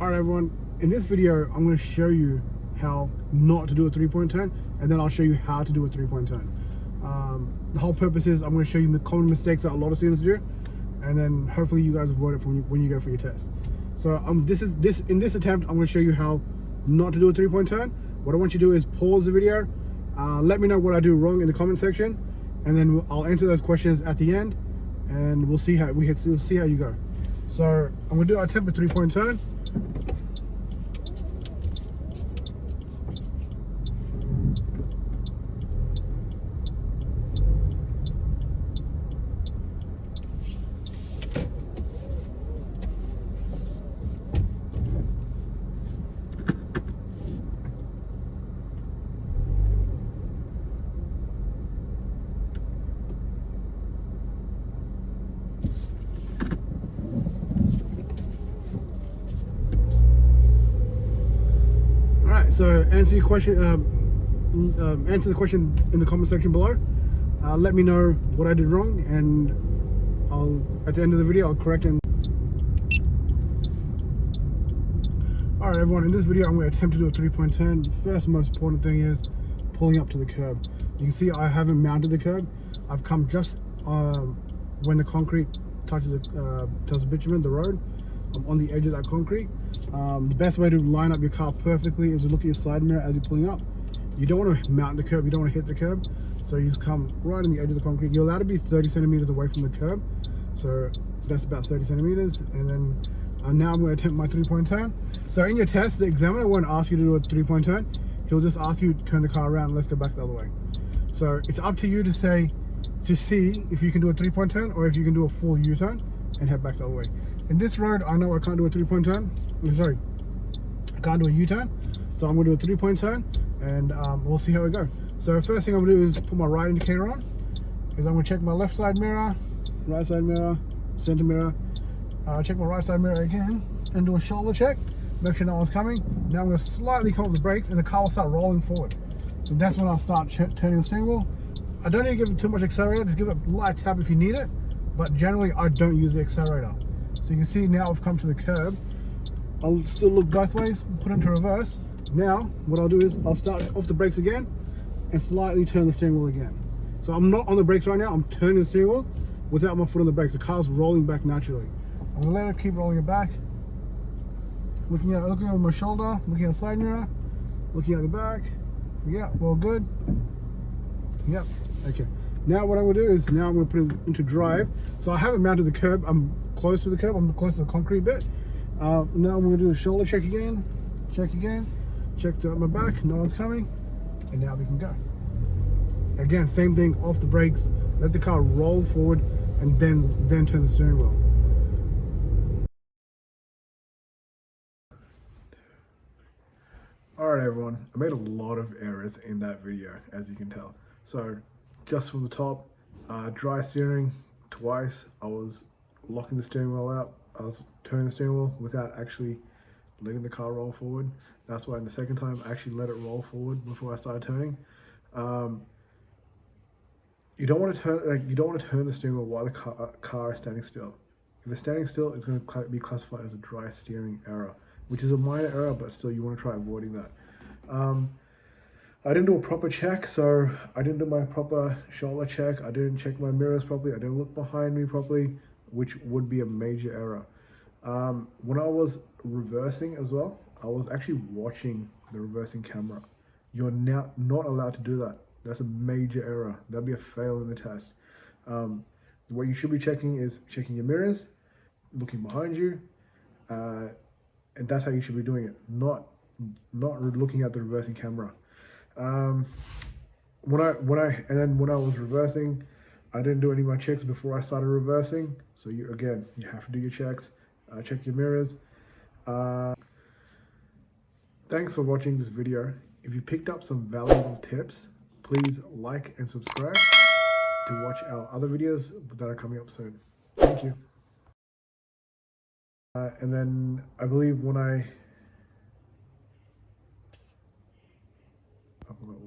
Alright everyone, in this video I'm going to show you how not to do a 3-point turn, and then I'll show you how to do a 3-point turn. The whole purpose is I'm going to show you the common mistakes that a lot of students do, and then hopefully you guys avoid it when you go for your test. So in this attempt I'm going to show you how not to do a 3-point turn. What I want you to do is pause the video, let me know what I do wrong in the comment section, and then I'll answer those questions at the end, and we'll see how you go. So I'm going to attempt a 3-point turn. So answer the question in the comment section below. Let me know what I did wrong, and at the end of the video I'll correct it. Alright everyone, in this video I'm going to attempt to do a 3-point turn. The first most important thing is pulling up to the curb. You can see I haven't mounted the curb. I've come just when the concrete touches the bitumen, the road. I'm on the edge of that concrete. The best way to line up your car perfectly is to look at your side mirror as you're pulling up. You don't want to mount the curb, you don't want to hit the curb, so you just come right on the edge of the concrete. You're allowed to be 30 centimeters away from the curb, so that's about 30 centimeters. And then now I'm going to attempt my 3-point turn. So in your test, the examiner won't ask you to do a 3-point turn. He'll just ask you to turn the car around and let's go back the other way. So it's up to you to see if you can do a 3-point turn or if you can do a full U-turn and head back the other way. In this road, I know I can't do a 3-point turn. Sorry, I can't do a U-turn. So I'm going to do a 3-point turn, and we'll see how we go. So first thing I'm going to do is put my right indicator on. I'm going to check my left side mirror, right side mirror, center mirror. Check my right side mirror again, and do a shoulder check. Make sure no one's coming. Now I'm going to slightly come off the brakes, and the car will start rolling forward. So that's when I'll start turning the steering wheel. I don't need to give it too much accelerator. Just give it a light tap if you need it. But generally, I don't use the accelerator. So you can see now I've come to the curb. I'll still look both ways, put it into reverse. Now, what I'll do is I'll start off the brakes again and slightly turn the steering wheel again. So I'm not on the brakes right now, I'm turning the steering wheel without my foot on the brakes. The car's rolling back naturally. I'm gonna let it keep rolling it back. Looking over my shoulder, looking at the side mirror, looking at the back. Yeah, well good. Yep, okay. Now what I'm going to do is I'm going to put it into drive. So I haven't mounted the curb. I'm close to the curb. I'm close to the concrete bit. Now I'm going to do a shoulder check again. Check to my back. No one's coming. And now we can go. Again, same thing. Off the brakes. Let the car roll forward, and then turn the steering wheel. Alright everyone, I made a lot of errors in that video, as you can tell. So just from the top, dry steering twice. I was locking the steering wheel out. I was turning the steering wheel without actually letting the car roll forward. That's why in the second time I actually let it roll forward before I started turning. You don't want to turn the steering wheel while the car is standing still. If it's standing still, it's going to be classified as a dry steering error, which is a minor error, but still you want to try avoiding that. I didn't do a proper check, so I didn't do my proper shoulder check. I didn't check my mirrors properly. I didn't look behind me properly, which would be a major error. When I was reversing as well, I was actually watching the reversing camera. You're now not allowed to do that. That's a major error. That'd be a fail in the test. What you should be checking is checking your mirrors, looking behind you, and that's how you should be doing it. Not looking at the reversing camera. When I was reversing, I didn't do any of my checks before I started reversing. So you have to do your checks, check your mirrors. Thanks for watching this video. If you picked up some valuable tips, please like and subscribe to watch our other videos that are coming up soon. Thank you. And then I believe when I forgot